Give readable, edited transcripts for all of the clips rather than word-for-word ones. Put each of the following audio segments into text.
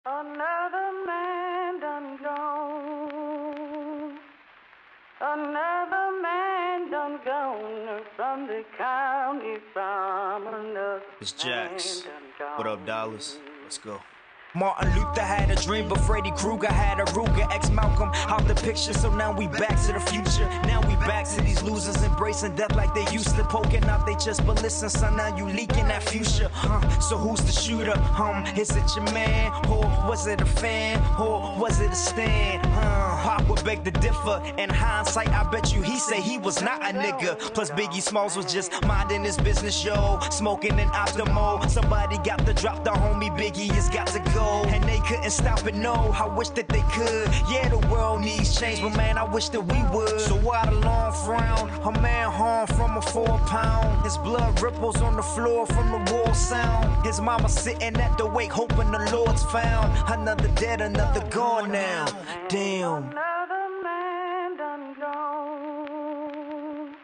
Another man done gone. Another man done gone from the county from another It's Jax. man done gone. What up, Dollars? Let's go. Martin Luther had a dream, but Freddy Krueger had a Ruger. Ex-Malcolm out the picture, so now we back to the future. Now we back to these losers embracing death like they used to. Poking out they chest, but listen, son, now you leaking that future. So who's the shooter? Is it your man? Or was it a fan? Or was it a stand? Pop would beg to differ. In hindsight, I bet you he said he was not a nigga. Plus Biggie Smalls was just minding his business, yo. Smoking an Optimo. Somebody got to drop the homie Biggie has got to go. And they couldn't stop it, no, I wish that they could. Yeah, the world needs change, but man, I wish that we would. So why the long frown? A man harmed from a 4 pound. His blood ripples on the floor from the wall sound. His mama sitting at the wake, hoping the Lord's found. Another dead, another gone now. Damn. Another man done gone.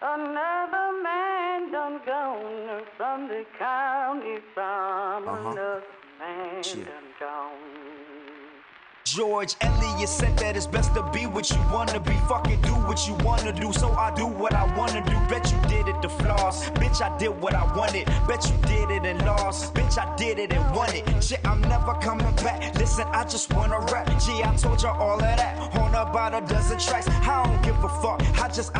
Another man done gone from the county from another man done gone. George Eliot said that it's best to be what you wanna be. Fucking do what you wanna do, so I do what I wanna do. Bet you did it to floss. Bitch, I did what I wanted. Bet you did it and lost. Bitch, I did it and won it. Shit, I'm never coming back. Listen, I just wanna rap. Gee, I told y'all all of that on about a dozen tracks. I don't give a fuck. I just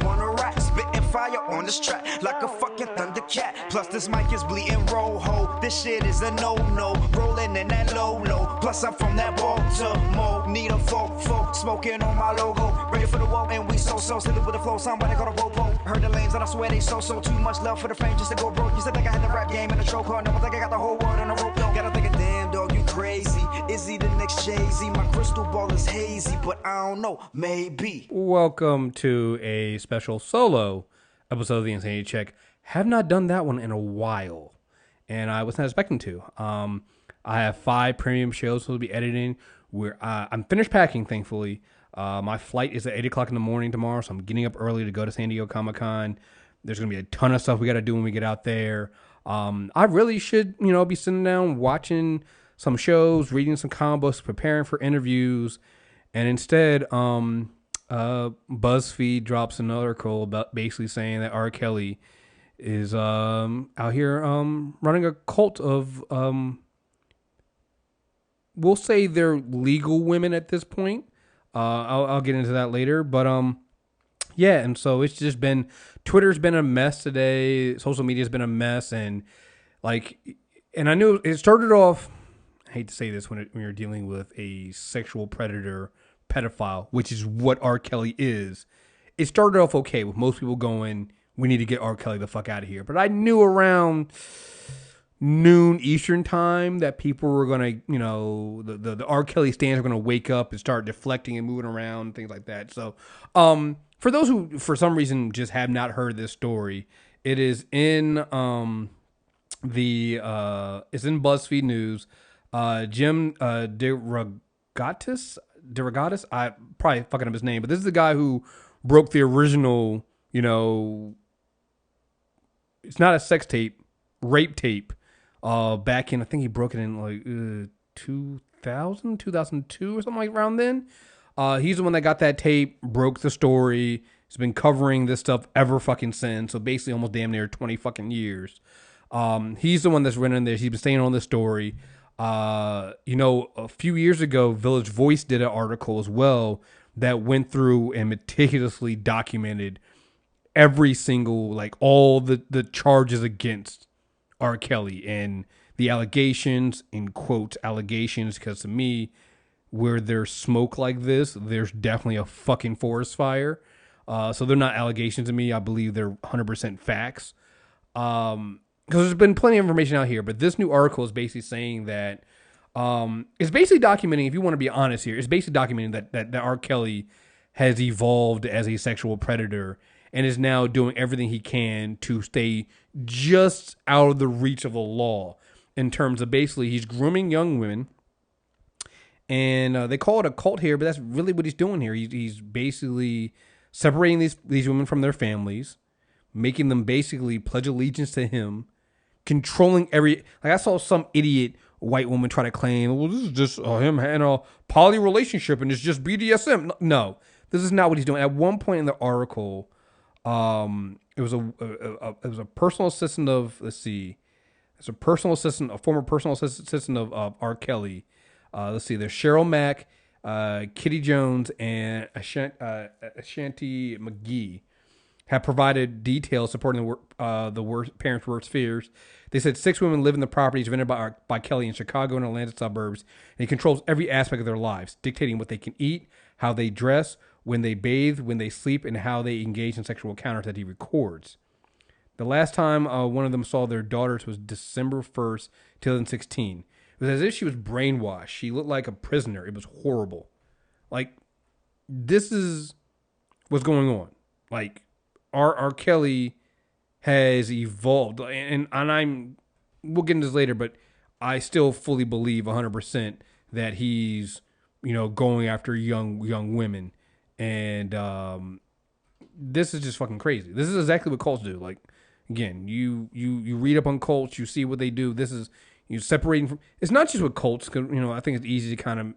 wanna rap. Spitting fire on this track like a fucking thundercat. Plus this mic is bleeding roho. This shit is a no-no. Rolling in that low-low. Plus I'm from that Baltimore. Need a folk, smoking on my logo. Ready for the woe, and we so silly with the flow. Somebody call a popo. Heard the lanes and I swear they so too much love for the fame just to go broke. You said think I had the rap game in the chokehold. Never think I got the whole world in a rope. Gotta think of damn dog, you crazy. Is he the next Jay-Z? My crystal ball is hazy, but I don't know, maybe. Welcome to a special solo episode of the Insanity Check. Have not done that one in a while, and I was not expecting to. I have 5 premium shows to be editing. Where I'm finished packing, thankfully. My flight is at 8 o'clock in the morning tomorrow, so I'm getting up early to go to San Diego Comic-Con. There's going to be a ton of stuff we got to do when we get out there. I really should, be sitting down, watching some shows, reading some comic books, preparing for interviews. And instead, Buzzfeed drops an article about basically saying that R. Kelly is out here running a cult of... we'll say they're legal women at this point. I'll get into that later. But yeah, and so it's just been, Twitter's been a mess today. Social media's been a mess. And I knew it started off, I hate to say this when you're dealing with a sexual predator, pedophile, which is what R. Kelly is. It started off okay with most people going, we need to get R. Kelly the fuck out of here. But I knew around noon Eastern time that people were going to, the R. Kelly stands are going to wake up and start deflecting and moving around, things like that. So for those who, for some reason, just have not heard this story, it is in it's in BuzzFeed News. Jim DeRogatis, I probably fucking up his name, but this is the guy who broke the original, it's not a sex tape, rape tape. Back in, I think he broke it in 2002 or something like around then. He's the one that got that tape, broke the story. He's been covering this stuff ever fucking since. So basically almost damn near 20 fucking years. He's the one that's running this. He's been staying on this story. A few years ago, Village Voice did an article as well that went through and meticulously documented every single, all the charges against R. Kelly and the allegations, in quotes, allegations, because to me, where there's smoke like this, there's definitely a fucking forest fire. So they're not allegations to me. I believe they're 100% facts. Because there's been plenty of information out here, but this new article is basically saying that it's basically documenting, if you want to be honest here, it's basically documenting that R. Kelly has evolved as a sexual predator and is now doing everything he can to stay just out of the reach of the law in terms of basically he's grooming young women. And they call it a cult here, but that's really what he's doing here. He's basically separating these women from their families, making them basically pledge allegiance to him, controlling I saw some idiot white woman try to claim, well, this is just him having a poly relationship and it's just BDSM. No, this is not what he's doing. At one point in the article, it was a personal assistant of, let's see, it's a former personal assistant of R. Kelly. Let's see, there's Cheryl Mack, Kitty Jones, and Ashanti McGee have provided details supporting the parents' worst fears. They said 6 women live in the properties rented by Kelly in Chicago and Atlanta suburbs, and he controls every aspect of their lives, dictating what they can eat, how they dress, when they bathe, when they sleep, and how they engage in sexual encounters that he records. The last time one of them saw their daughters was December 1st, 2016. It was as if she was brainwashed. She looked like a prisoner. It was horrible. Like, this is what's going on. Like, R. Kelly has evolved, and we'll get into this later, but I still fully believe 100% that he's, going after young women, and this is just fucking crazy. This is exactly what cults do. Like, again, you read up on cults, you see what they do. This is separating from. It's not just with cults, because I think it's easy to kind of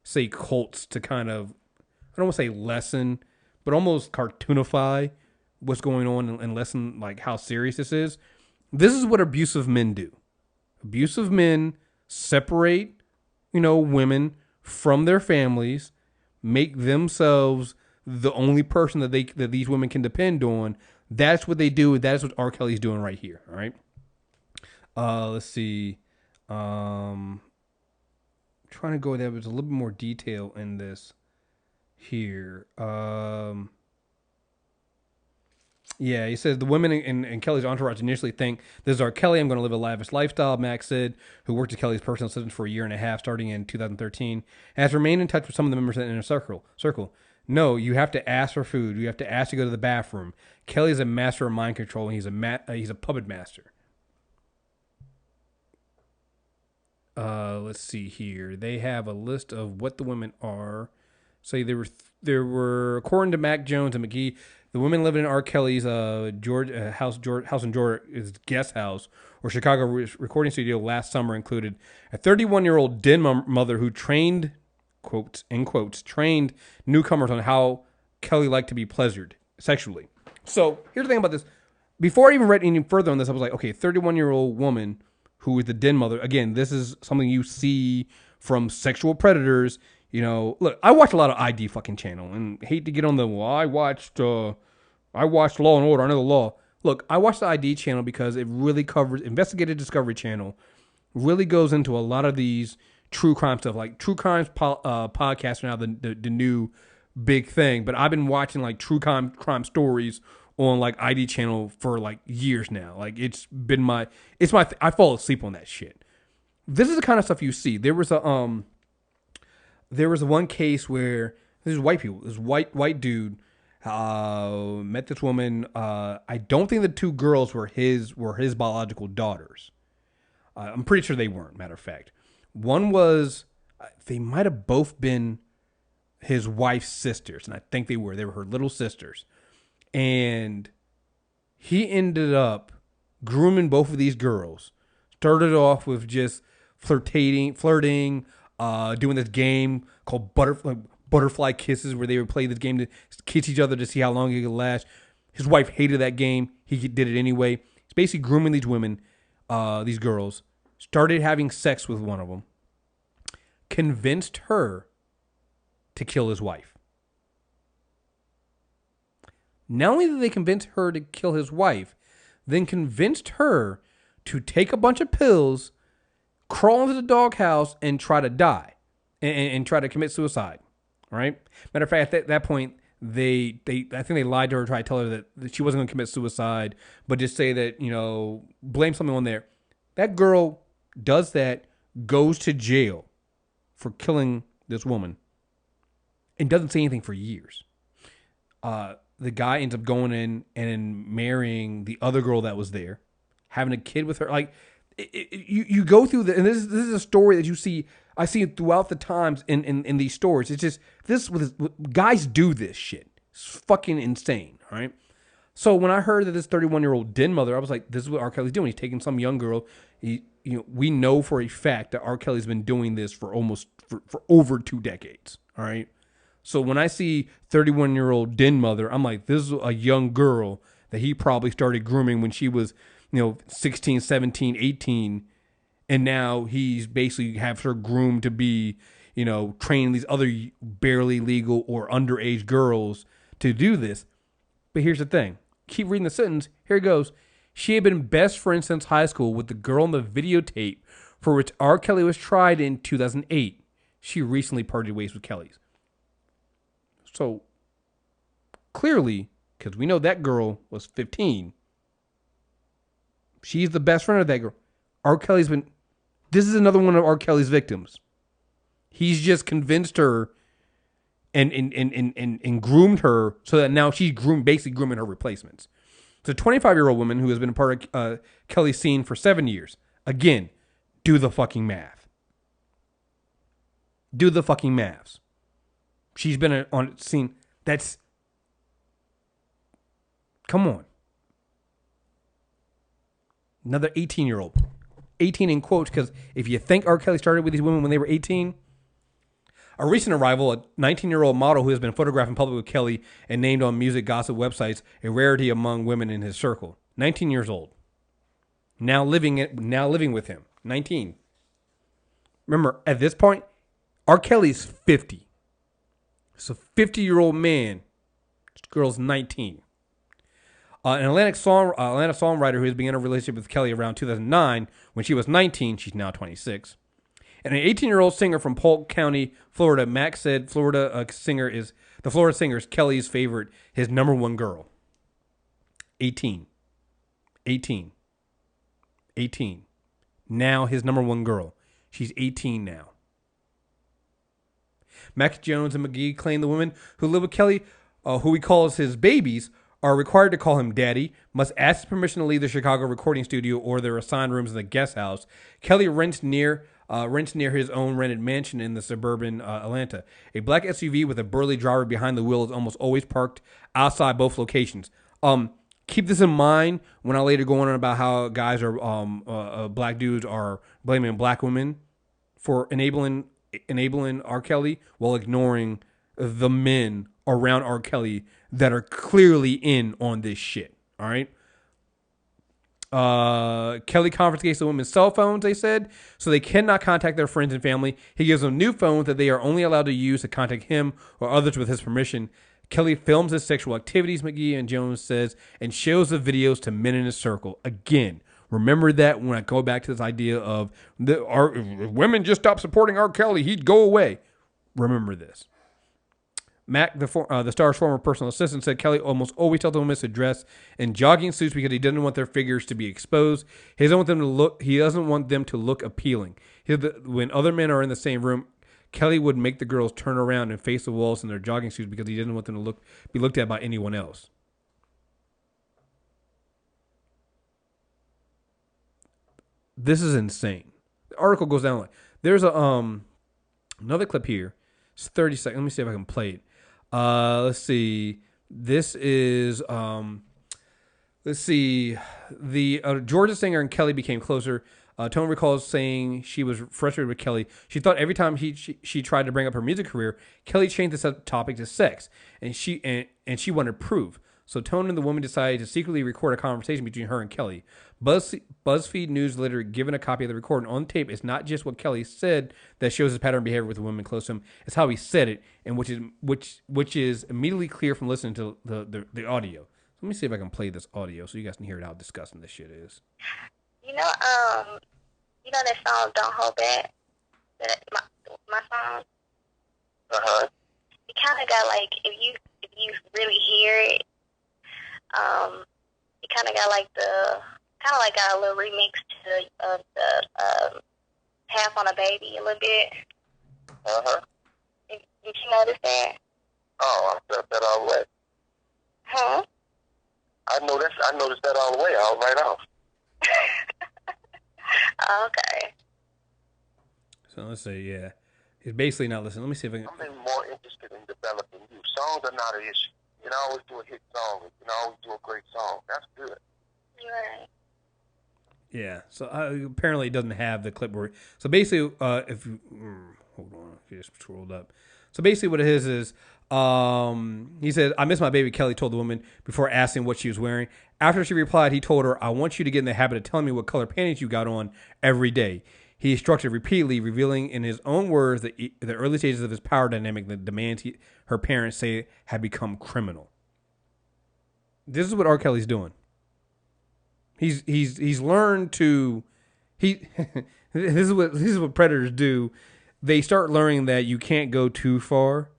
say cults to kind of, I don't want to say lessen, but almost cartoonify what's going on and lessen like how serious this is. This is what abusive men do. Abusive men separate, women from their families, make themselves the only person that these women can depend on. That's what they do. That's what R. Kelly's doing right here. All right. Let's see. Trying to go there. There's a little bit more detail in this here. Yeah, he says the women in Kelly's entourage initially think, this is R. Kelly, I'm going to live a lavish lifestyle, Max said, who worked as Kelly's personal assistant for a year and a half starting in 2013, and has remained in touch with some of the members in the inner circle. No, you have to ask for food. You have to ask to go to the bathroom. Kelly's a master of mind control, and he's a puppet master. Let's see here. They have a list of what the women are. So there were according to Mac Jones and McGee, the women living in R. Kelly's house in Georgia's guest house or Chicago recording studio last summer included a 31-year-old den mother who trained, quotes, in quotes, trained newcomers on how Kelly liked to be pleasured sexually. So here's the thing about this. Before I even read any further on this, I was like, okay, 31-year-old woman who is the den mother. Again, this is something you see from sexual predators. Look, I watch a lot of ID fucking channel and hate to get on the, I watched Law and Order, I know the law. Look, I watch the ID channel because it really covers, Investigative Discovery channel really goes into a lot of these true crime stuff. Like true crimes podcasts are now the new big thing, but I've been watching like true crime stories on like ID channel for like years now. Like I fall asleep on that shit. This is the kind of stuff you see. There was one case where this is white people. This white dude met this woman. I don't think the 2 girls were his biological daughters. I'm pretty sure they weren't. Matter of fact, one was. They might have both been his wife's sisters, and I think they were. They were her little sisters, and he ended up grooming both of these girls. Started off with just flirting. Doing this game called butterfly kisses, where they would play this game to kiss each other to see how long it could last. His wife hated that game. He did it anyway. He's basically grooming these women, these girls. Started having sex with one of them. Convinced her to kill his wife. Not only did they convince her to kill his wife, then convinced her to take a bunch of pills, crawl into the doghouse, and try to die, and try to commit suicide. All right. Matter of fact, at that point, I think they lied to her, tried to tell her that she wasn't going to commit suicide, but just say that blame something on there. That girl does that, goes to jail for killing this woman, and doesn't say anything for years. The guy ends up going in and marrying the other girl that was there, having a kid with her. Like. You go through and this is a story that you see. I see it throughout the times in these stories. It's just guys do this shit. It's fucking insane. All right. So when I heard that this 31-year-old den mother, I was like, this is what R. Kelly's doing. He's taking some young girl. He's we know for a fact that R. Kelly's been doing this for over 2 decades. All right. So when I see 31-year-old den mother, I'm like, this is a young girl that he probably started grooming when she was, 16, 17, 18. And now he's basically have her groomed to be, training these other barely legal or underage girls to do this. But here's the thing. Keep reading the sentence. Here it goes. She had been best friends since high school with the girl in the videotape for which R. Kelly was tried in 2008. She recently parted ways with Kelly's. So, clearly, because we know that girl was 15, she's the best friend of that girl. R. Kelly's been... This is another one of R. Kelly's victims. He's just convinced her and groomed her so that now she's basically grooming her replacements. It's a 25-year-old woman who has been a part of Kelly's scene for 7 years. Again, do the fucking math. Do the fucking maths. She's been on scene. That's... Come on. Another 18-year-old. 18 in quotes, because if you think R. Kelly started with these women when they were 18... A recent arrival, a 19-year-old model who has been photographed in public with Kelly and named on music gossip websites, a rarity among women in his circle. 19 years old. Now living with him. 19. Remember, at this point, R. Kelly's 50. It's a 50-year-old man. This girl's 19. An Atlanta songwriter who has begun a relationship with Kelly around 2009. When she was 19, she's now 26. And an 18-year-old singer from Polk County, Florida, Max said the Florida singer is Kelly's favorite, his number one girl. 18. Now his number one girl. She's 18 now. Max Jones and McGee claim the women who live with Kelly, who he calls his babies, are required to call him daddy, must ask his permission to leave the Chicago recording studio or their assigned rooms in the guest house. Kelly rents near his own rented mansion in the suburban Atlanta. A black SUV with a burly driver behind the wheel is almost always parked outside both locations. Keep this in mind when I later go on about how guys are black dudes are blaming black women for enabling R. Kelly while ignoring the men around R. Kelly that are clearly in on this shit. All right. Kelly confiscates the women's cell phones, they said, so they cannot contact their friends and family. He gives them new phones that they are only allowed to use to contact him or others with his permission. Kelly films his sexual activities, McGee and Jones says, and shows the videos to men in his circle. Again, remember that when I go back to this idea of if women just stop supporting R. Kelly, he'd go away. Remember this. Mac, the star's former personal assistant, said Kelly almost always tells the women to dress in jogging suits because he doesn't want their figures to be exposed. He doesn't want them to look appealing. When other men are in the same room, Kelly would make the girls turn around and face the walls in their jogging suits because he didn't want them to be looked at by anyone else. This is insane. The article goes down like there's another clip here. It's 30 seconds. Let me see if I can play it. Let's see. This is let's see. The Georgia singer and Kelly became closer. Tone recalls saying she was frustrated with Kelly. She thought every time she tried to bring up her music career, Kelly changed the topic to sex, and she wanted proof. So Tone and the woman decided to secretly record a conversation between her and Kelly. BuzzFeed News later given a copy of the recording on tape. It's not just what Kelly said that shows his pattern of behavior with the women close to him. It's how he said it, and which is immediately clear from listening to the audio. So let me see if I can play this audio so you guys can hear how disgusting this shit is. You know that song "Don't Hold Back." My song. It kind of got like if you really hear it. It kind of got like got a little remix of the Half on a Baby a little bit. Did you notice that? Oh, I felt that all the way. Huh? I noticed that all the way. I was right off. Okay. So let's say, yeah. He's basically not listening. Let me see if I can... I'm more interested in developing you. Songs are not an issue. You can always do a hit song. You can always do a great song. That's good. Right. Yeah. So apparently it doesn't have the clipboard. So basically, if you hold on, if you just scrolled up. So basically, what it is he said, "I miss my baby." Kelly told the woman before asking what she was wearing. After she replied, he told her, "I want you to get in the habit of telling me what color panties you got on every day." He instructed repeatedly, revealing in his own words the early stages of his power dynamic that demands her parents say had become criminal. This is what R. Kelly's doing. He's learned to this is what predators do. They start learning that you can't go too far,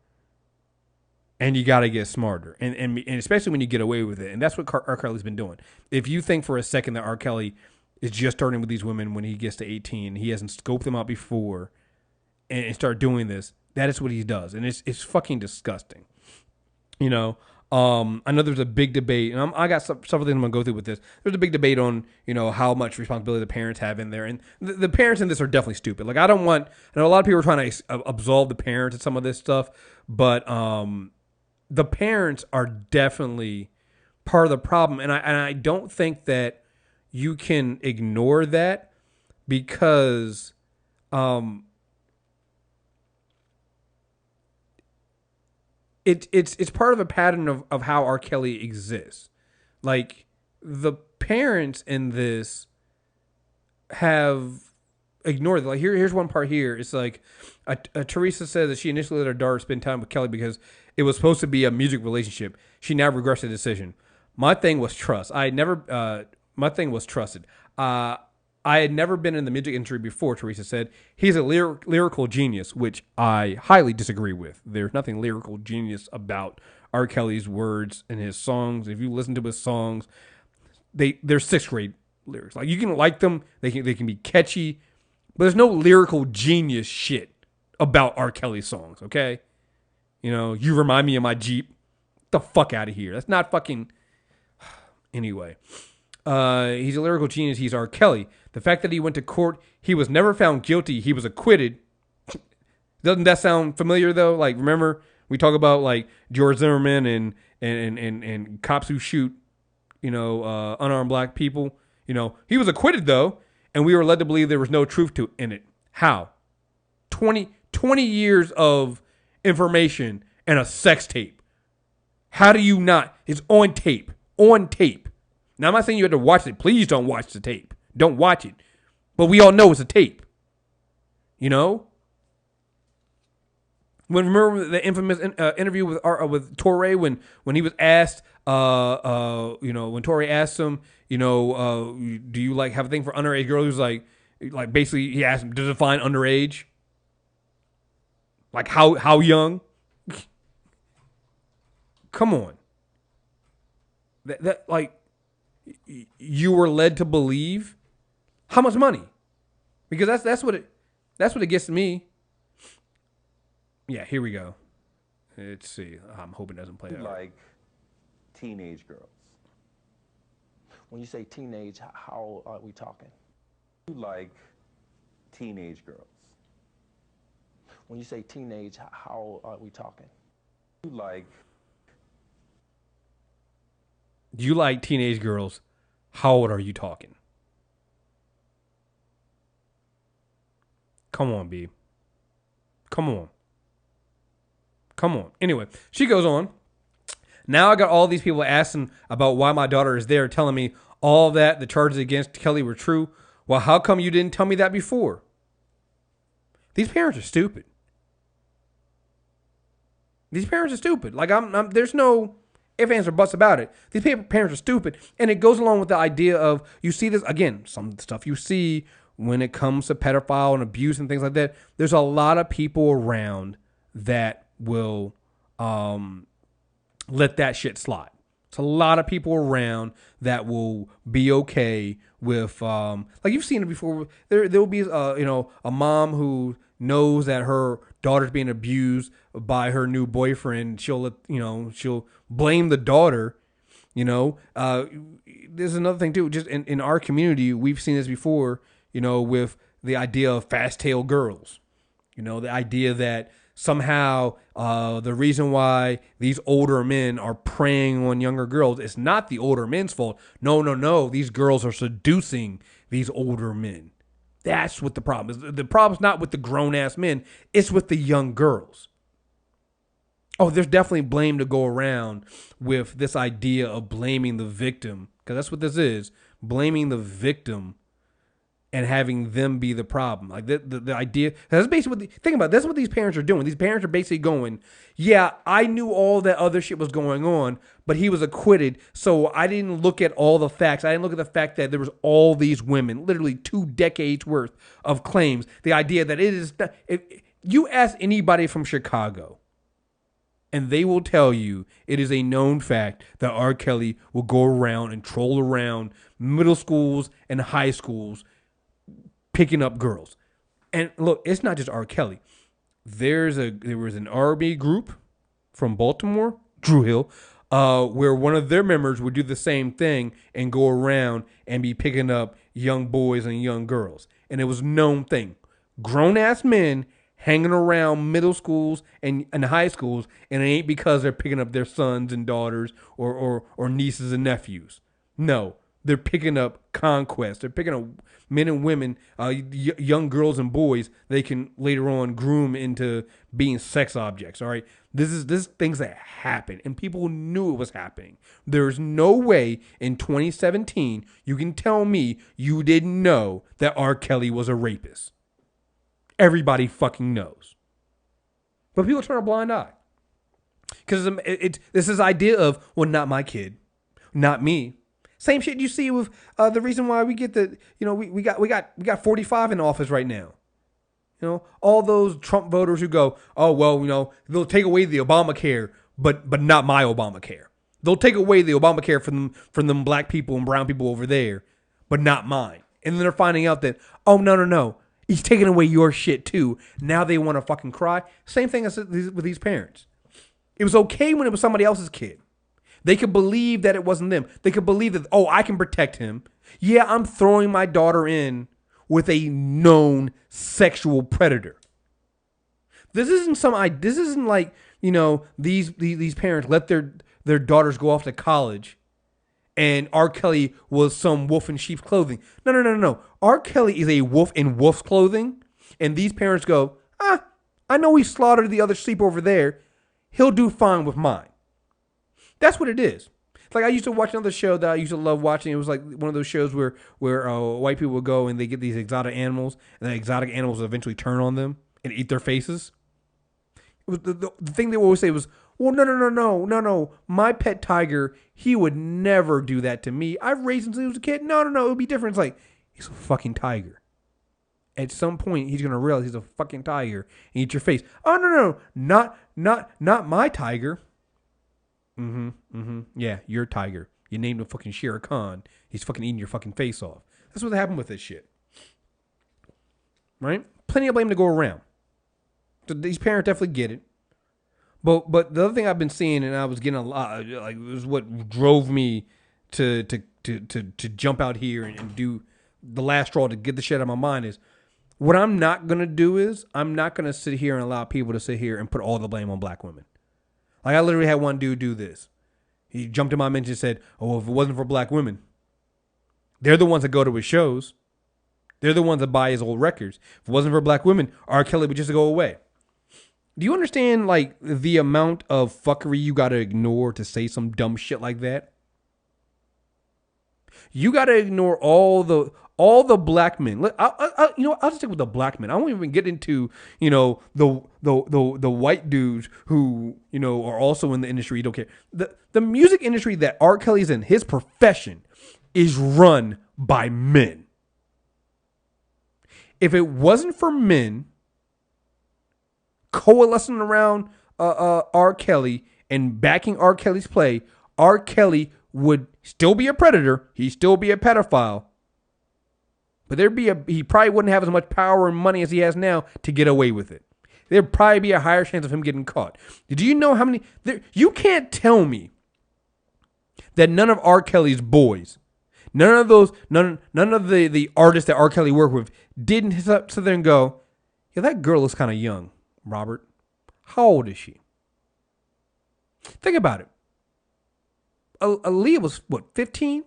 and you got to get smarter, and especially when you get away with it. And that's what R. Kelly's been doing. If you think for a second that R. Kelly is just starting with these women when he gets to 18, he hasn't scoped them out before, and start doing this, that is what he does, and it's fucking disgusting. You know, I know there's a big debate, and I got several things I'm gonna go through with this. There's a big debate on, you know, how much responsibility the parents have in there, and the parents in this are definitely stupid. Like, I know a lot of people are trying to absolve the parents of some of this stuff, but the parents are definitely part of the problem, and I don't think that you can ignore that, because it's part of a pattern of how R. Kelly exists. Like, the parents in this have ignored it. Like, here's one part here. It's like Teresa says that she initially let her daughter spend time with Kelly because it was supposed to be a music relationship. She now regrets the decision. My thing was trust. My thing was trusted. I had never been in the music industry before, Teresa said. He's a lyrical genius, which I highly disagree with. There's nothing lyrical genius about R. Kelly's words and his songs. If you listen to his songs, they're sixth grade lyrics. Like, you can like them, they can be catchy, but there's no lyrical genius shit about R. Kelly's songs, okay? You know, you remind me of my Jeep. Get the fuck out of here. That's not fucking... Anyway. He's a lyrical genius. He's R. Kelly. The fact that he went to court, he was never found guilty. He was acquitted. Doesn't that sound familiar, though? Like, remember, we talk about, like, George Zimmerman and cops who shoot, you know, unarmed black people. You know, he was acquitted, though, and we were led to believe there was no truth in it. How? 20 years of information and a sex tape. How do you not? It's on tape. On tape. Now, I'm not saying you have to watch it. Please don't watch the tape. Don't watch it. But we all know it's a tape. You know? Remember the infamous interview with Torre when he was asked, you know, when Torre asked him, you know, do you like have a thing for underage girls? He was like basically he asked him to define underage. Like how young? Come on. That like you were led to believe how much money? Because that's what it gets to me. Yeah, here we go. Let's see. I'm hoping it doesn't play out. Like teenage girls. When you say teenage, how are we talking? You like teenage girls. When you say teenage, how are we talking? You like. Do you like teenage girls? How old are you talking? Come on, B. Come on. Come on. Anyway, she goes on. Now I got all these people asking about why my daughter is there, telling me all that the charges against Kelly were true. Well, how come you didn't tell me that before? These parents are stupid. These parents are stupid. Like, there's no ifs, ands, or buts about it. These parents are stupid. And it goes along with the idea of, you see this, again, some stuff you see when it comes to pedophile and abuse and things like that. There's a lot of people around that will let that shit slide. It's a lot of people around that will be okay with, like you've seen it before. There will be, a mom who knows that her daughter's being abused by her new boyfriend. She'll blame the daughter. There's another thing too. Just in our community, we've seen this before. With the idea of fast-tailed girls. The idea that somehow the reason why these older men are preying on younger girls is not the older men's fault. No. These girls are seducing these older men. That's what the problem is. The problem's not with the grown-ass men. It's with the young girls. Oh, there's definitely blame to go around with this idea of blaming the victim, because that's what this is, blaming the victim and having them be the problem. Like the idea, that's basically think about it, that's what these parents are doing. These parents are basically going, yeah, I knew all that other shit was going on, but he was acquitted, so I didn't look at all the facts. I didn't look at the fact that there was all these women, literally 2 decades worth of claims. The idea that it is, if you ask anybody from Chicago, and they will tell you it is a known fact that R. Kelly will go around and troll around middle schools and high schools picking up girls. And look, it's not just R. Kelly. There was an R&B group from Baltimore, Drew Hill, where one of their members would do the same thing and go around and be picking up young boys and young girls. And it was a known thing. Grown-ass men hanging around middle schools and high schools, and it ain't because they're picking up their sons and daughters or nieces and nephews. No, they're picking up conquest. They're picking up men and women, young girls and boys they can later on groom into being sex objects. All right, this is things that happen, and people knew it was happening. There's no way in 2017 you can tell me you didn't know that R. Kelly was a rapist. Everybody fucking knows. But people turn a blind eye. Because it's this idea of, well, not my kid. Not me. Same shit you see with the reason why we get we got 45 in office right now. You know, all those Trump voters who go, oh, well, they'll take away the Obamacare, but not my Obamacare. They'll take away the Obamacare from them black people and brown people over there, but not mine. And then they're finding out that, oh, no. He's taking away your shit too. Now they want to fucking cry. Same thing as with these parents. It was okay when it was somebody else's kid. They could believe that it wasn't them. They could believe that, oh, I can protect him. Yeah, I'm throwing my daughter in with a known sexual predator. This isn't like, these parents let their daughters go off to college and R. Kelly was some wolf in sheep's clothing. No. R. Kelly is a wolf in wolf's clothing. And these parents go, I know he slaughtered the other sheep over there. He'll do fine with mine. That's what it is. It's like I used to watch another show that I used to love watching. It was like one of those shows where white people would go and they get these exotic animals. And the exotic animals eventually turn on them and eat their faces. It was the thing they would always say was, well, no. My pet tiger, he would never do that to me. I've raised him since he was a kid. No. It would be different. It's like, he's a fucking tiger. At some point, he's going to realize he's a fucking tiger and eat your face. Oh, no. Not my tiger. Yeah, you're a tiger. You named him fucking Shere Khan. He's fucking eating your fucking face off. That's what happened with this shit. Right? Plenty of blame to go around. So these parents definitely get it. But the other thing I've been seeing, and I was getting a lot, like, it was what drove me to jump out here and do the last straw to get the shit out of my mind is, what I'm not going to do is, I'm not going to sit here and allow people to sit here and put all the blame on black women. Like, I literally had one dude do this. He jumped in my mention and said, oh, if it wasn't for black women, they're the ones that go to his shows. They're the ones that buy his old records. If it wasn't for black women, R. Kelly would just go away. Do you understand, like, the amount of fuckery you got to ignore to say some dumb shit like that? You got to ignore all the black men. I'll just stick with the black men. I won't even get into, the white dudes who, are also in the industry. You don't care. The music industry that R. Kelly's in, his profession, is run by men. If it wasn't for men coalescing around R. Kelly and backing R. Kelly's play, R. Kelly would still be a predator. He'd still be a pedophile. But he probably wouldn't have as much power and money as he has now to get away with it. There'd probably be a higher chance of him getting caught. Do you know how many? You can't tell me that none of R. Kelly's boys, none of the artists that R. Kelly worked with didn't sit there and go, yeah, that girl looks kind of young, Robert. How old is she? Think about it. Aaliyah was, 15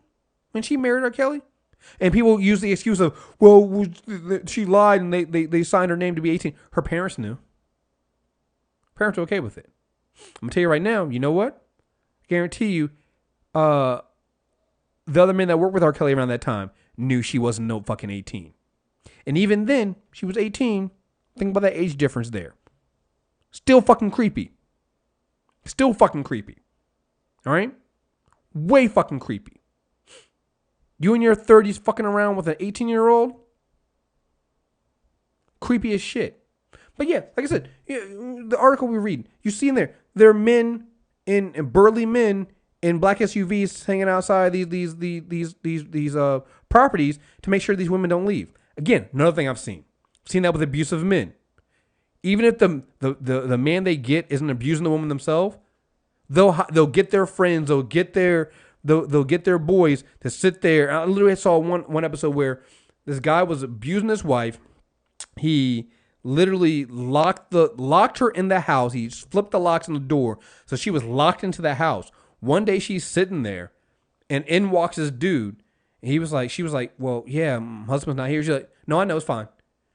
when she married R. Kelly? And people use the excuse of, well, she lied and they signed her name to be 18. Her parents knew. Parents are okay with it. I'm going to tell you right now, you know what? I guarantee you, the other men that worked with R. Kelly around that time knew she wasn't no fucking 18. And even then, she was 18. Think about that age difference there. Still fucking creepy. Still fucking creepy. All right? Way fucking creepy. You in your 30s fucking around with an 18-year-old? Creepy as shit. But yeah, like I said, the article we read, you see in there are men in burly men in black SUVs hanging outside these properties to make sure these women don't leave. Again, another thing I've seen. I've seen that with abusive men. Even if the man they get isn't abusing the woman themselves, they'll get their friends, they'll get their boys to sit there. I literally saw one episode where this guy was abusing his wife. He literally locked her in the house. He flipped the locks on the door, so she was locked into the house. One day she's sitting there, and in walks this dude. And she was like, well, yeah, my husband's not here. She's like, no, I know, it's fine.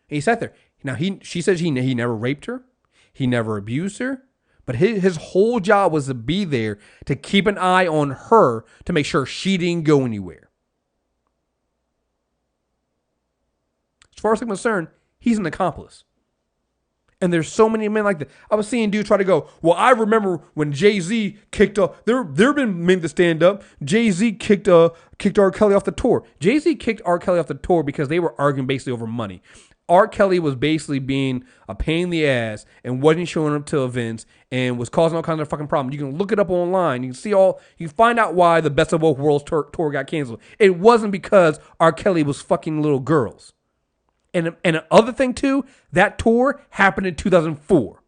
And he sat there. Now she says he never raped her, he never abused her, but his whole job was to be there to keep an eye on her to make sure she didn't go anywhere. As far as I'm concerned, he's an accomplice. And there's so many men like that. I was seeing dudes try to go, well, I remember when Jay-Z kicked off. There have been men that stand up. Jay-Z kicked R. Kelly off the tour. Jay-Z kicked R. Kelly off the tour because they were arguing basically over money. R. Kelly was basically being a pain in the ass and wasn't showing up to events and was causing all kinds of fucking problems. You can look it up online. You can find out why the Best of Both Worlds tour got canceled. It wasn't because R. Kelly was fucking little girls. And the other thing too, that tour happened in 2004.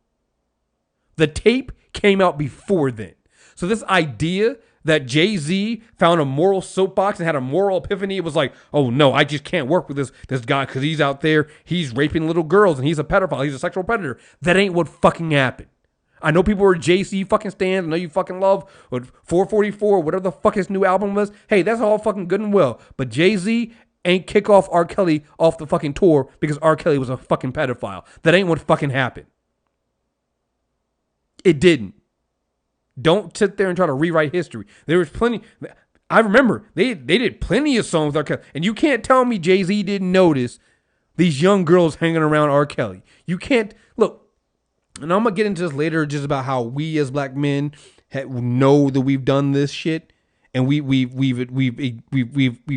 The tape came out before then. So this idea that Jay-Z found a moral soapbox and had a moral epiphany, it was like, oh no, I just can't work with this guy because he's out there, he's raping little girls and he's a pedophile, he's a sexual predator. That ain't what fucking happened. I know people are Jay-Z fucking stands. I know you fucking love 444, whatever the fuck his new album was. Hey, that's all fucking good and well. But Jay-Z ain't kick off R. Kelly off the fucking tour because R. Kelly was a fucking pedophile. That ain't what fucking happened. It didn't. Don't sit there and try to rewrite history. There was plenty. I remember they did plenty of songs with R. Kelly. And you can't tell me Jay-Z didn't notice these young girls hanging around R. Kelly. You can't. Look, and I'm going to get into this later just about how we as black men know that we've done this shit. And we've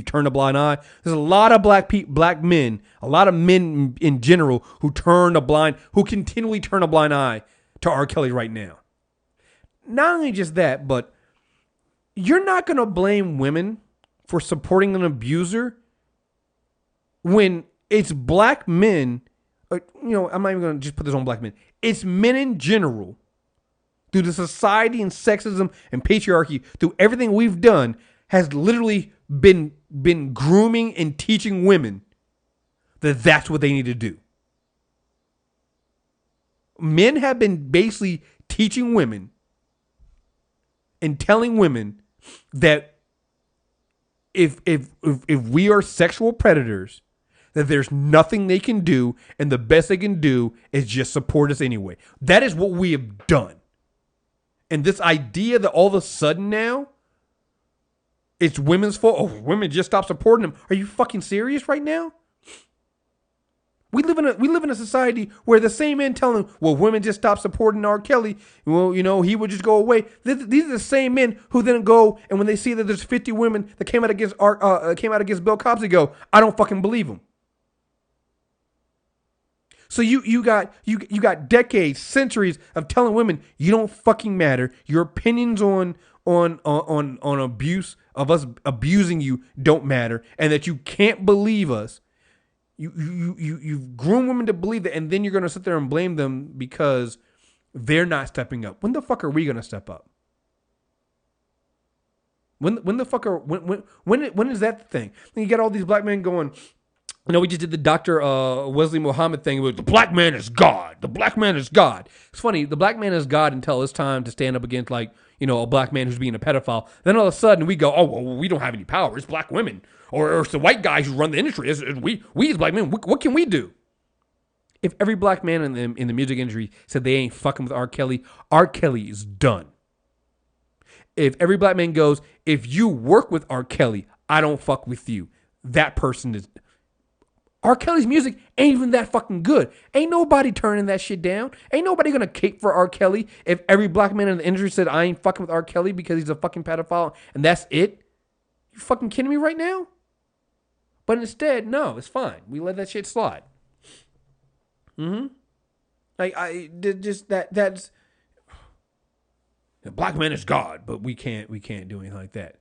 turned a blind eye. There's a lot of black men, a lot of men in general who continually turn a blind eye to R. Kelly right now. Not only just that, but you're not going to blame women for supporting an abuser when it's black men. I'm not even going to just put this on black men. It's men in general. Through the society and sexism and patriarchy, through everything we've done, has literally been grooming and teaching women that that's what they need to do. Men have been basically teaching women and telling women that if we are sexual predators, that there's nothing they can do, and the best they can do is just support us anyway. That is what we have done. And this idea that all of a sudden now it's women's fault. Oh, women just stop supporting them. Are you fucking serious right now? We live in a society where the same men telling, well, women just stop supporting R. Kelly. Well, he would just go away. These are the same men who then go and when they see that there's 50 women that came out against Bill Cosby, go, I don't fucking believe them. So you got decades, centuries of telling women you don't fucking matter. Your opinions on abuse of us abusing you don't matter, and that you can't believe us. You've groomed women to believe that, and then you're gonna sit there and blame them because they're not stepping up. When the fuck are we gonna step up? When is that the thing? Then you got all these black men going, You know, we just did the Dr. Wesley Muhammad thing with the black man is God. The black man is God. It's funny. The black man is God until it's time to stand up against, like, you know, a black man who's being a pedophile. Then all of a sudden we go, oh, well, we don't have any power. It's black women. Or it's the white guys who run the industry. It's we as black men, what can we do? If every black man in the music industry said they ain't fucking with R. Kelly is done. If every black man goes, if you work with R. Kelly, I don't fuck with you. That person is... R. Kelly's music ain't even that fucking good. Ain't nobody turning that shit down. Ain't nobody gonna cape for R. Kelly if every black man in the industry said, I ain't fucking with R. Kelly because he's a fucking pedophile and that's it. You fucking kidding me right now? But instead, no, it's fine. We let that shit slide. That's the black man is God, but we can't do anything like that.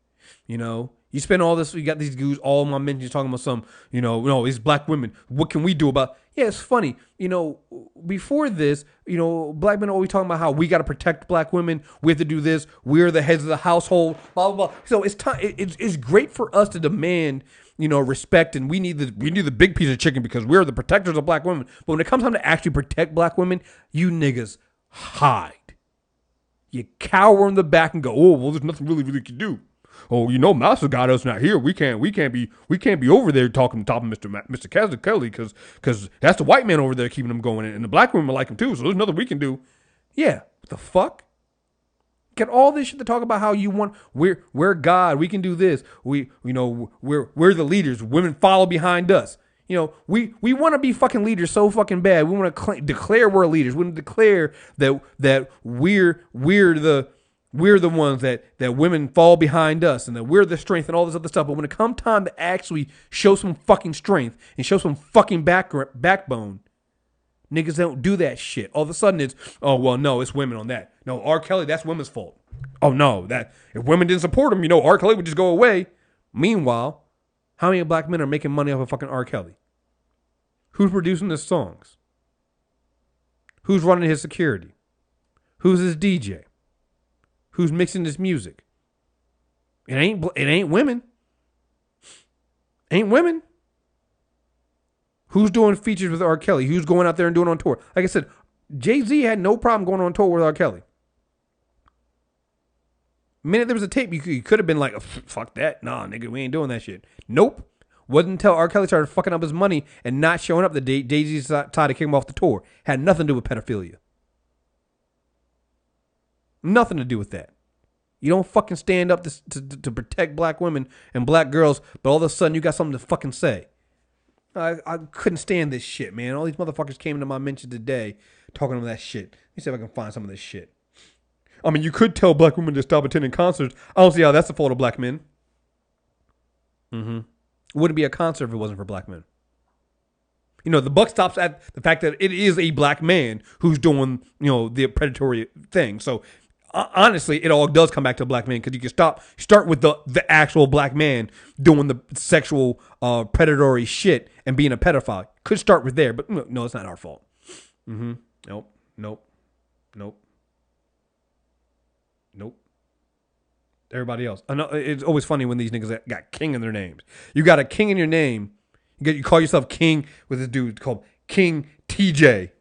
You know, you spend all this, you got these dudes, all my mentions talking about some, you know, no, it's black women. What can we do about? Yeah, it's funny. You know, before this, you know, black men are always talking about how we got to protect black women. We have to do this. We're the heads of the household, blah, blah, blah. So it's time. It's great for us to demand, you know, respect, and we need the big piece of chicken because we're the protectors of black women. But when it comes time to actually protect black women, you niggas hide. You cower in the back and go, oh, well, there's nothing really can do. Oh, you know, Master got us not here. We can't be over there talking top of Mr. Kelly because that's the white man over there keeping them going, and the black women like him too. So there's nothing we can do. Yeah, what the fuck? Get all this shit to talk about how you want we're God. We can do this. We're the leaders. Women follow behind us. You know, we want to be fucking leaders so fucking bad. We want to declare we're leaders. We want to declare that we're the ones that women fall behind us and that we're the strength and all this other stuff. But when it comes time to actually show some fucking strength and show some fucking backbone, niggas don't do that shit. All of a sudden it's, oh, well, no, it's women on that. No, R. Kelly, that's women's fault. Oh, no, that if women didn't support him, you know, R. Kelly would just go away. Meanwhile, how many black men are making money off of fucking R. Kelly? Who's producing his songs? Who's running his security? Who's his DJ? Who's mixing his music? It ain't women. Ain't women. Who's doing features with R. Kelly? Who's going out there and doing on tour? Like I said, Jay-Z had no problem going on tour with R. Kelly. The minute there was a tape, you could have been like, fuck that. Nah, nigga, we ain't doing that shit. Nope. Wasn't until R. Kelly started fucking up his money and not showing up that Jay-Z decided to kick him off the tour. Had nothing to do with pedophilia. Nothing to do with that. You don't fucking stand up to protect black women and black girls, but all of a sudden you got something to fucking say. I couldn't stand this shit, man. All these motherfuckers came into my mention today talking about that shit. Let me see if I can find some of this shit. I mean, you could tell black women to stop attending concerts. I don't see how that's the fault of black men. It wouldn't be a concert if it wasn't for black men. You know, the buck stops at the fact that it is a black man who's doing, you know, the predatory thing. So honestly, it all does come back to black men because you can start with the actual black man doing the sexual predatory shit and being a pedophile. Could start with there, but no, it's not our fault. Nope. Everybody else. I know it's always funny when these niggas got king in their names. You got a king in your name. You call yourself king with this dude called King TJ.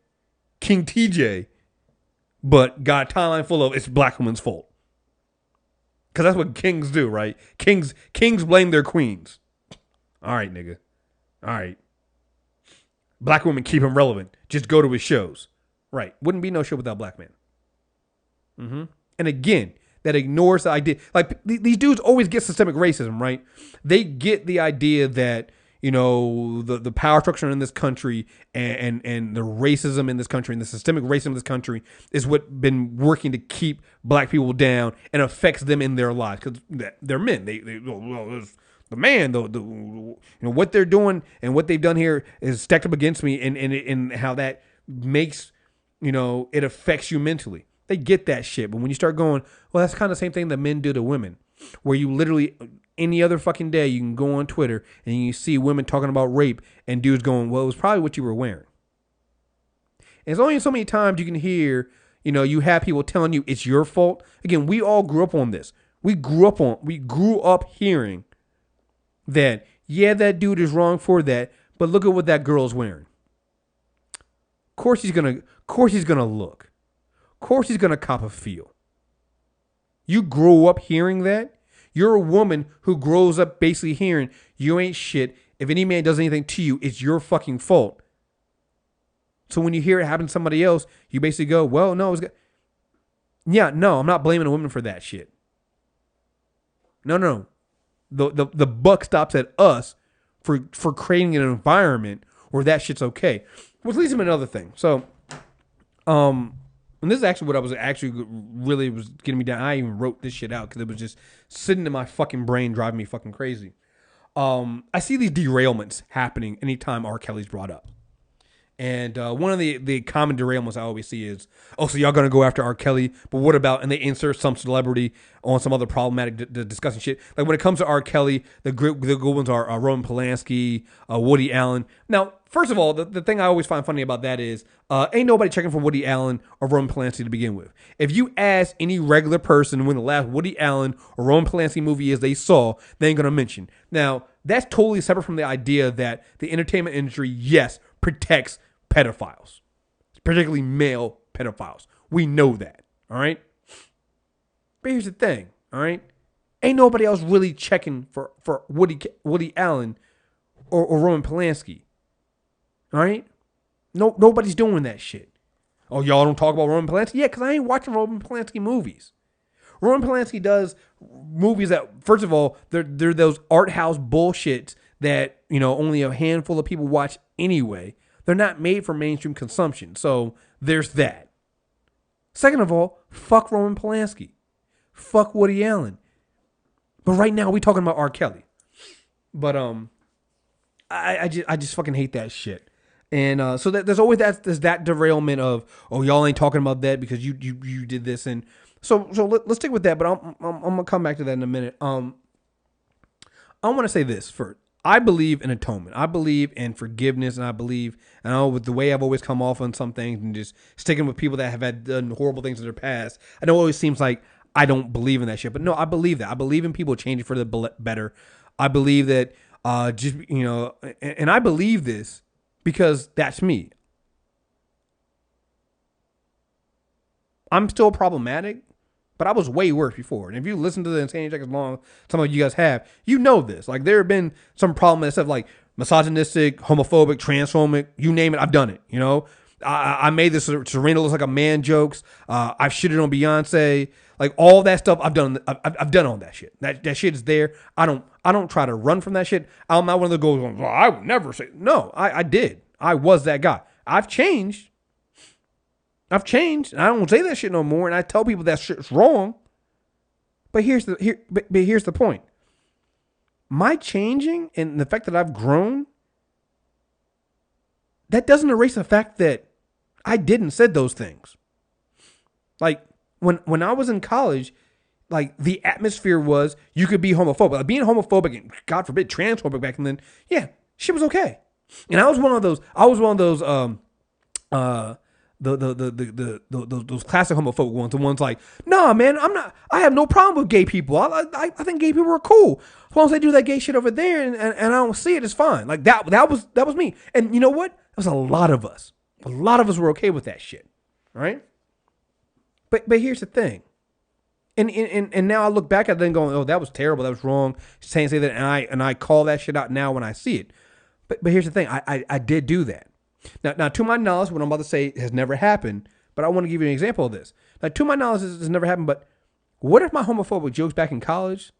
King TJ. But got a timeline full of it's black women's fault. Because that's what kings do, right? Kings blame their queens. All right, nigga. All right. Black women keep him relevant. Just go to his shows. Right. Wouldn't be no show without black men. And again, that ignores the idea. Like, these dudes always get systemic racism, right? They get the idea that, you know, the power structure in this country and the racism in this country and the systemic racism in this country is what been working to keep black people down and affects them in their lives because they're men. The man, you know, what they're doing and what they've done here is stacked up against me and how that makes, you know, it affects you mentally. They get that shit. But when you start going, well, that's kind of the same thing that men do to women, where you literally any other fucking day you can go on Twitter and you see women talking about rape and dudes going, well, it was probably what you were wearing. And it's only so many times you can hear, you know, you have people telling you it's your fault. Again, we all grew up on this. We grew up hearing that, yeah, that dude is wrong for that, But look at what that girl's wearing. Of course he's gonna look. Of course he's gonna cop a feel. You grow up hearing that. You're a woman who grows up basically hearing you ain't shit. If any man does anything to you, it's your fucking fault. So when you hear it happen to somebody else, you basically go, well, no, I'm not blaming a woman for that shit. No. The buck stops at us for creating an environment where that shit's okay. Which leads to another thing. So, and this is actually what I was actually really was getting me down. I even wrote this shit out because it was just sitting in my fucking brain, driving me fucking crazy. I see these derailments happening anytime R. Kelly's brought up. And one of the common derailments I always see is, oh, so y'all gonna go after R. Kelly, but what about, and they insert some celebrity on some other problematic discussing shit. Like when it comes to R. Kelly, the good ones are Roman Polanski, Woody Allen. Now, first of all, the thing I always find funny about that is, ain't nobody checking for Woody Allen or Roman Polanski to begin with. If you ask any regular person when the last Woody Allen or Roman Polanski movie is they saw, they ain't gonna mention. Now, that's totally separate from the idea that the entertainment industry, yes, protects pedophiles, particularly male pedophiles. We know that, all right? But here's the thing, all right? Ain't nobody else really checking for Woody Allen or Roman Polanski, all right? Nobody's doing that shit. Oh, y'all don't talk about Roman Polanski? Yeah, because I ain't watching Roman Polanski movies. Roman Polanski does movies that, first of all, they're those art house bullshits that, only a handful of people watch anyway. They're not made for mainstream consumption. So there's that. Second of all, fuck Roman Polanski. Fuck Woody Allen. But right now we talking about R. Kelly. But I just fucking hate that shit. And so that there's always that derailment of, oh, y'all ain't talking about that because you did this. And so let's stick with that, but I'm gonna come back to that in a minute. I want to say this first. I believe in atonement. I believe in forgiveness, and I know with the way I've always come off on some things and just sticking with people that have had done horrible things in their past. I know it always seems like I don't believe in that shit, but no, I believe that. I believe in people changing for the better. I believe that and I believe this because that's me. I'm still problematic, but I was way worse before. And if you listen to the Insane Check as long some of you guys have, you know this. Like there have been some problematic stuff like misogynistic, homophobic, transphobic, you name it, I've done it. I made this Serena looks like a man jokes. I've shitted on Beyonce. Like all that stuff I've done all that shit. That shit is there. I don't try to run from that shit. I'm not one of the goes going, well, I would never say. No, I did. I was that guy. I've changed. And I don't say that shit no more. And I tell people that shit's wrong. But here's the point. My changing and the fact that I've grown, that doesn't erase the fact that I didn't said those things. Like when I was in college, like the atmosphere was you could be homophobic. Like being homophobic and God forbid transphobic back then, yeah, shit was okay. And I was one of those those classic homophobic ones, the ones like, nah, man, I have no problem with gay people. I think gay people are cool. As long as they do that gay shit over there and I don't see it, it's fine. Like that was me. And you know what? That was a lot of us. A lot of us were okay with that shit. All right? But here's the thing. And now I look back at it and going, oh, that was terrible. That was wrong. Say that and I call that shit out now when I see it. But here's the thing. I did do that. Now, to my knowledge, what I'm about to say has never happened, but I want to give you an example of this. Now, to my knowledge, this has never happened, but what if my homophobic jokes back in college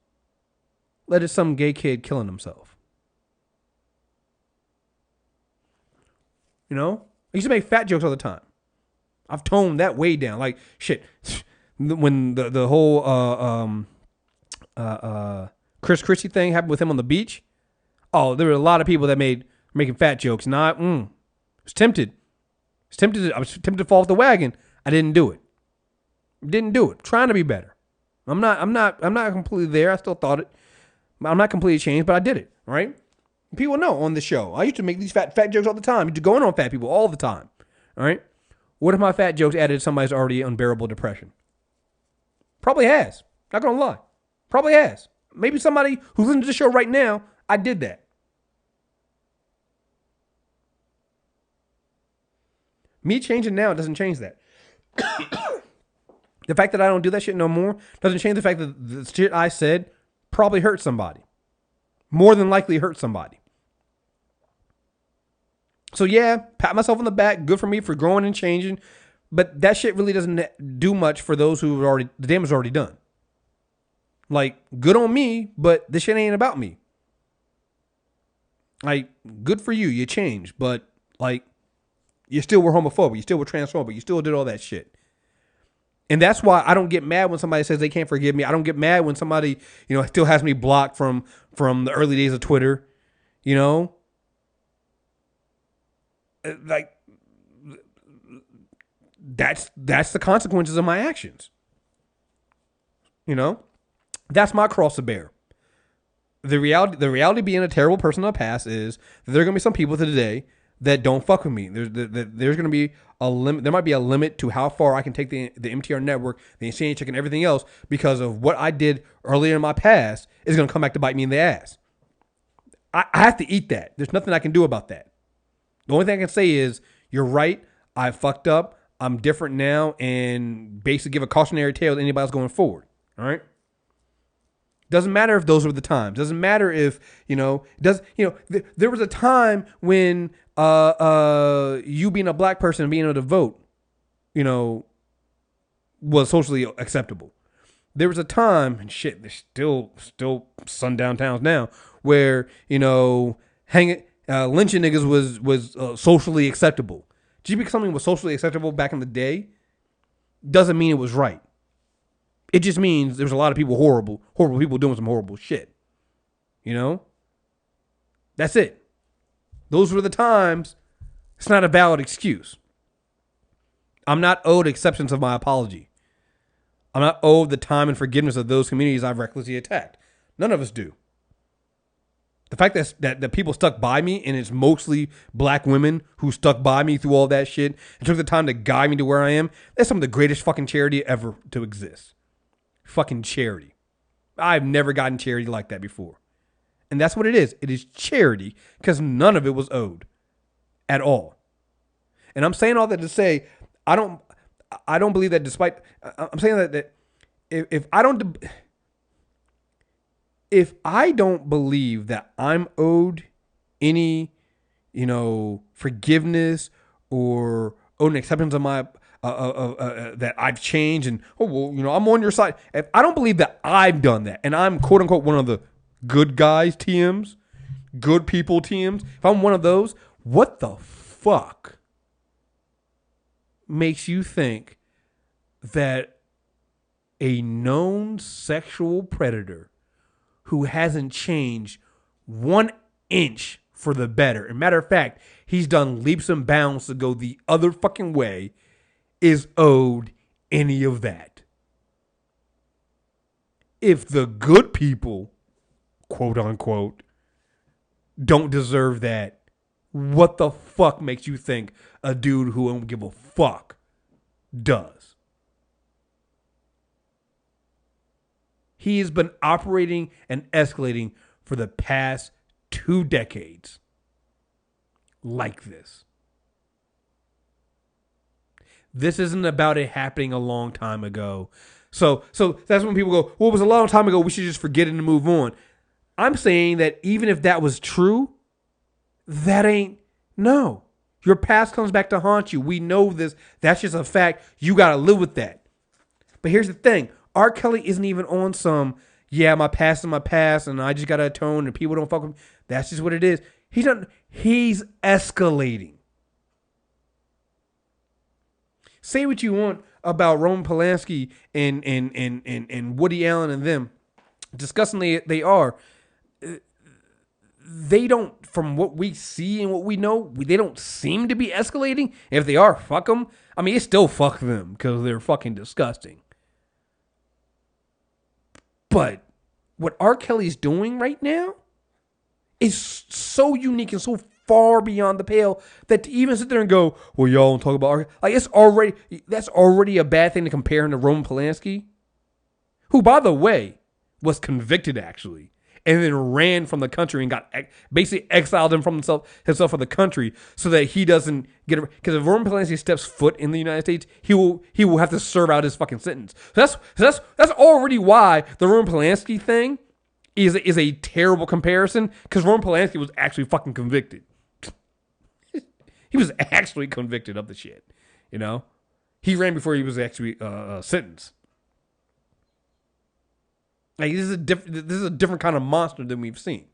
led to some gay kid killing himself? I used to make fat jokes all the time. I've toned that way down. Like, shit, when the whole Chris Christie thing happened with him on the beach, oh, there were a lot of people that making fat jokes, and I was tempted. I was tempted to fall off the wagon. I didn't do it. Trying to be better. I'm not completely there. I still thought it. I'm not completely changed, but I did it. Right? People know on the show. I used to make these fat jokes all the time. I used to go in on fat people all the time. All right? What if my fat jokes added to somebody's already unbearable depression? Probably has. Not gonna lie. Probably has. Maybe somebody who's listening to the show right now, I did that. Me changing now doesn't change that. The fact that I don't do that shit no more doesn't change the fact that the shit I said probably hurt somebody. More than likely hurt somebody. So yeah, pat myself on the back. Good for me for growing and changing. But that shit really doesn't do much for those who the damage is already done. Like, good on me, but this shit ain't about me. Like, good for you. You changed. But, like, you still were homophobic. You still were transphobic. You still did all that shit. And that's why I don't get mad when somebody says they can't forgive me. I don't get mad when somebody, still has me blocked from the early days of Twitter. Like, that's the consequences of my actions. That's my cross to bear. The reality being a terrible person in the past is that there are going to be some people today that don't fuck with me. There's going to be a limit. There might be a limit to how far I can take the MTR network, the Insane Chick, and everything else because of what I did earlier in my past is going to come back to bite me in the ass. I have to eat that. There's nothing I can do about that. The only thing I can say is, you're right. I fucked up. I'm different now, and basically give a cautionary tale to anybody else going forward. All right. Doesn't matter if those were the times. Doesn't matter if, there was a time when you being a black person and being able to vote, was socially acceptable. There was a time, and shit, there's still sundown towns now, where, lynching niggas was socially acceptable. Just because something was socially acceptable back in the day doesn't mean it was right. It just means there's a lot of people, horrible people doing some horrible shit. That's it. Those were the times. It's not a valid excuse. I'm not owed acceptance of my apology. I'm not owed the time and forgiveness of those communities I've recklessly attacked. None of us do. The fact that people stuck by me, and it's mostly black women who stuck by me through all that shit and took the time to guide me to where I am, that's some of the greatest fucking charity ever to exist. Fucking charity. I've never gotten charity like that before. And that's what it is. It is charity because none of it was owed at all. And I'm saying all that to say, I don't believe that I'm saying that if I don't believe that I'm owed any, forgiveness or owed an acceptance of my that I've changed and I'm on your side. If I don't believe that I've done that, and I'm quote unquote one of the good guys TMs, good people TMs, if I'm one of those, what the fuck makes you think that a known sexual predator who hasn't changed 1 inch for the better, and matter of fact, he's done leaps and bounds to go the other fucking way, is owed any of that? If the good people, quote unquote, don't deserve that, what the fuck makes you think a dude who don't give a fuck does? He has been operating and escalating for the past 2 decades like this. This isn't about it happening a long time ago. So that's when people go, well, it was a long time ago, we should just forget it and move on. I'm saying that even if that was true, no. Your past comes back to haunt you. We know this. That's just a fact. You got to live with that. But here's the thing. R. Kelly isn't even on some, my past is my past and I just got to atone and people don't fuck with me. That's just what it is. He's escalating. Say what you want about Roman Polanski and Woody Allen and them. Disgustingly, they are. They don't, from what we see and what we know, they don't seem to be escalating. If they are, fuck them. I mean, it's still fuck them because they're fucking disgusting. But what R. Kelly's doing right now is so unique and so far beyond the pale that to even sit there and go, well, y'all don't talk about R. Like, that's already a bad thing to compare him to Roman Polanski, who, by the way, was convicted actually and then ran from the country and got basically exiled him from himself from the country so that he doesn't get it. Because if Roman Polanski steps foot in the United States, he will have to serve out his fucking sentence. So that's already why the Roman Polanski thing is a terrible comparison, because Roman Polanski was actually fucking convicted. He was actually convicted of the shit, you know? He ran before he was actually sentenced. Like, this is a different kind of monster than we've seen.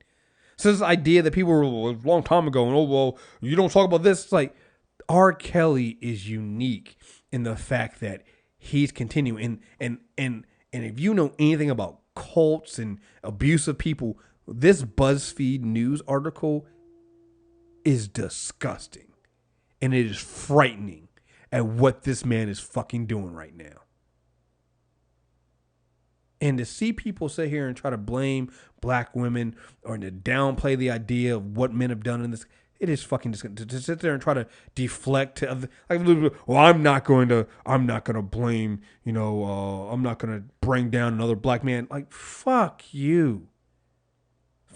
So this idea that people were a long time ago, and oh well, you don't talk about this. It's like R. Kelly is unique in the fact that he's continuing, and if you know anything about cults and abusive people, this BuzzFeed news article is disgusting, and it is frightening at what this man is fucking doing right now. And to see people sit here and try to blame black women or to downplay the idea of what men have done in this, it is fucking disgusting. To sit there and try to deflect to other, like, well, I'm not going to blame, I'm not going to bring down another black man. Like, fuck you.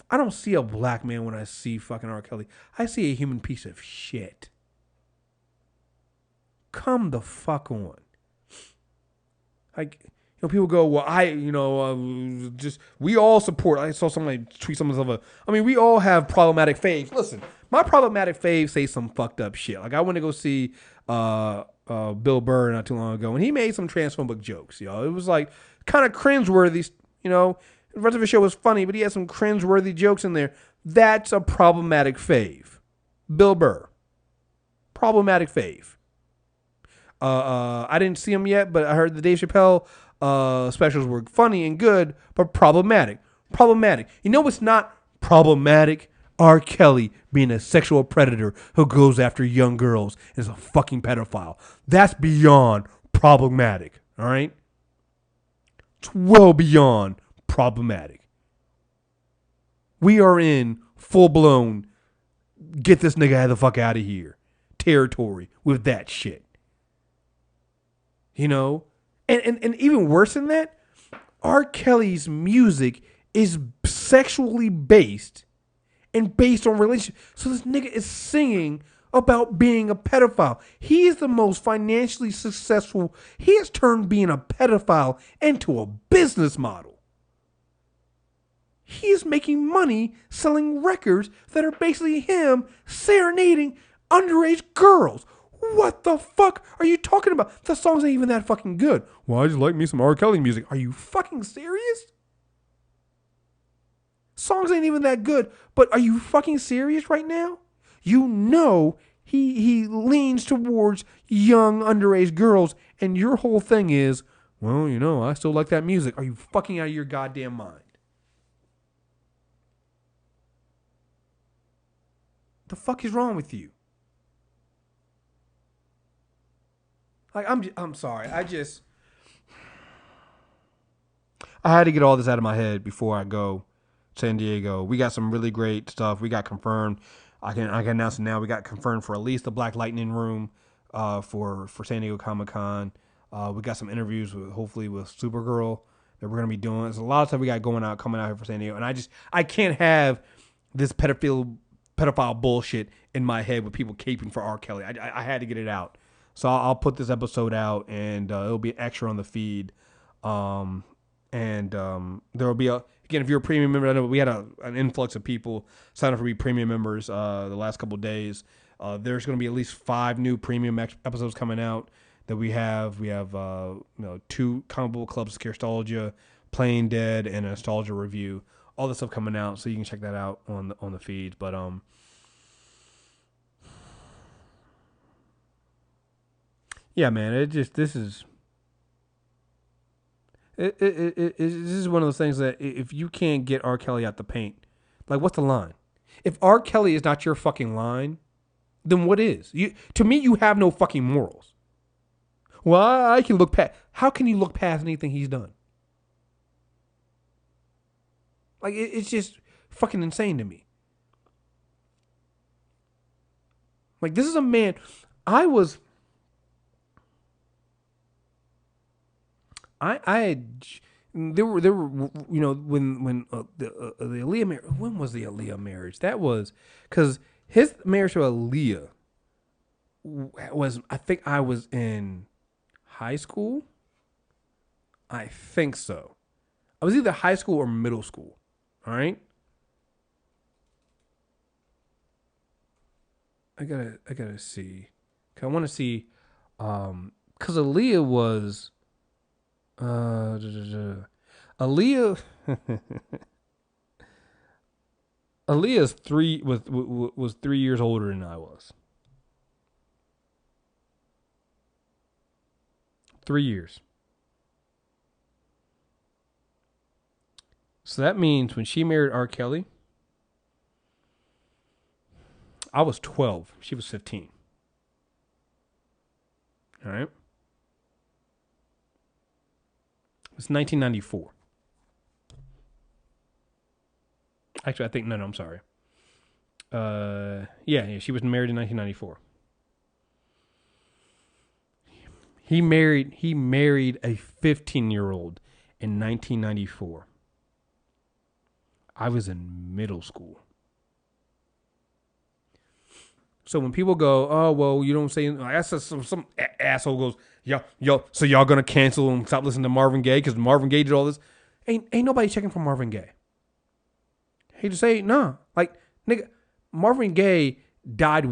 I don't see a black man when I see fucking R. Kelly. I see a human piece of shit. Come the fuck on. Like, people go, well, we all support. I saw somebody tweet something of we all have problematic faves. Listen, my problematic faves say some fucked up shit. Like, I went to go see Bill Burr not too long ago, and he made some transphobic jokes. It was like kind of cringeworthy. The rest of the show was funny, but he had some cringeworthy jokes in there. That's a problematic fave. Bill Burr, problematic fave. I didn't see him yet, but I heard the Dave Chappelle specials were funny and good, but problematic. Problematic. You know what's not problematic? R. Kelly being a sexual predator who goes after young girls and is a fucking pedophile. That's beyond problematic. All right? It's well beyond problematic. We are in full-blown get this nigga the fuck out of here territory with that shit. And even worse than that, R. Kelly's music is sexually based and based on relationship. So this nigga is singing about being a pedophile. He is the most financially successful. He has turned being a pedophile into a business model. He is making money selling records that are basically him serenading underage girls. What the fuck are you talking about? The songs ain't even that fucking good. Well, I just like me some R. Kelly music. Are you fucking serious? Songs ain't even that good, but are you fucking serious right now? He leans towards young underage girls, and your whole thing is, well, I still like that music. Are you fucking out of your goddamn mind? The fuck is wrong with you? Like, I'm sorry. I had to get all this out of my head before I go to San Diego. We got some really great stuff. We got confirmed. I can announce it now. We got confirmed for at least the Black Lightning Room for San Diego Comic-Con. We got some interviews hopefully with Supergirl that we're gonna be doing. There's a lot of stuff we got coming out here for San Diego, and I can't have this pedophile bullshit in my head with people caping for R. Kelly. I had to get it out. So I'll put this episode out, and it'll be extra on the feed. There will be again, if you're a premium member, I know we had an influx of people sign up to be premium members the last couple of days. There's going to be at least 5 new premium episodes coming out that we have. We have 2 comic book clubs, Nostalgia, Playing Dead, and a Nostalgia review. All this stuff coming out, so you can check that out on the feed. But yeah, man, this is one of those things that if you can't get R. Kelly out the paint, like, what's the line? If R. Kelly is not your fucking line, then what is? To me, you have no fucking morals. Well, I can look past. How can you look past anything he's done? Like, it's just fucking insane to me. Like, this is a man. I had There were, you know, when the Aaliyah marriage. When was the Aaliyah marriage? That was because his marriage to Aaliyah was. I think I was in high school. I think so. I was either high school or middle school. All right. I gotta see. 'Cause I want to see. Because Aaliyah was. Aaliyah. Aaliyah's was 3 years older than I was. 3 years. So that means when she married R. Kelly, I was 12. She was 15. All right. It's 1994. Actually, I think no, I'm sorry. Yeah, she was married in 1994. He married a 15-year-old in 1994. I was in middle school. So when people go, oh, well, you don't say, I said some asshole goes, yo, so y'all gonna cancel and stop listening to Marvin Gaye because Marvin Gaye did all this? Ain't nobody checking for Marvin Gaye. He just say, nah. Like, nigga, Marvin Gaye died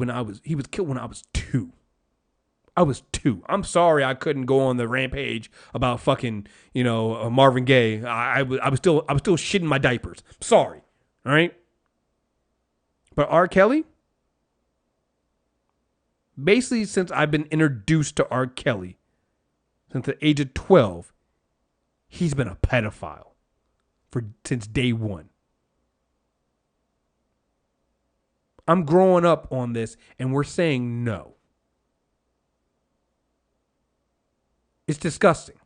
he was killed when I was 2. I was 2. I'm sorry I couldn't go on the rampage about fucking, Marvin Gaye. I was still shitting my diapers. Sorry. All right? But R. Kelly, basically since I've been introduced to R. Kelly, since the age of 12, he's been a pedophile since day one. I'm growing up on this and we're saying no. It's disgusting.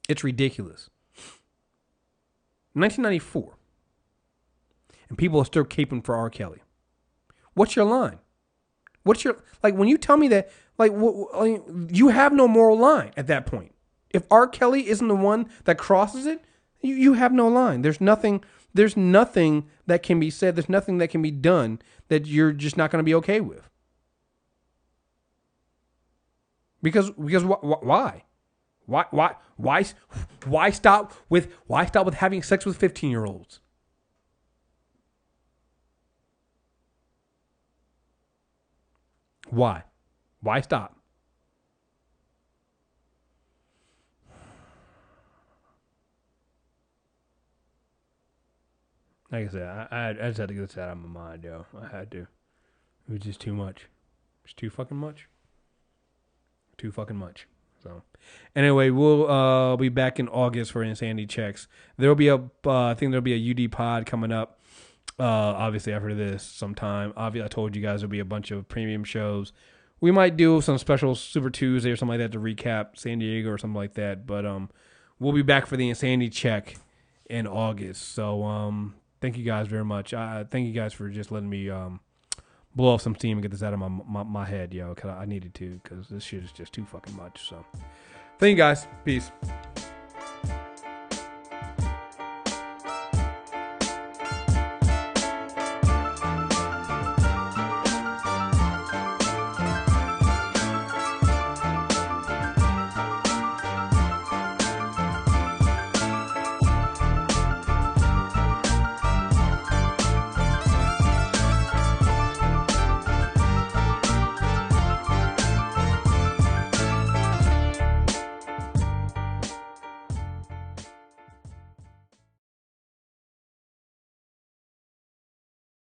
It's ridiculous. 1994. And people are still caping for R. Kelly. What's your line? When you tell me that, you have no moral line at that point. If R. Kelly isn't the one that crosses it, you have no line. There's nothing that can be said. There's nothing that can be done that you're just not going to be okay with. Because why? Why stop with having sex with 15-year-olds? Why stop? Like I said, I just had to get this out of my mind, yo. I had to. It was just too much. It's too fucking much. Too fucking much. So, anyway, we'll be back in August for Insanity Checks. There'll be I think there'll be a UD pod coming up. Obviously after this sometime. Obviously, I told you guys there'll be a bunch of premium shows. We might do some special Super Tuesday or something like that to recap San Diego or something like that. But we'll be back for the Insanity Check in August. So thank you guys very much. Thank you guys for just letting me blow off some steam and get this out of my head, yo. Cause I needed to, because this shit is just too fucking much. So thank you guys. Peace.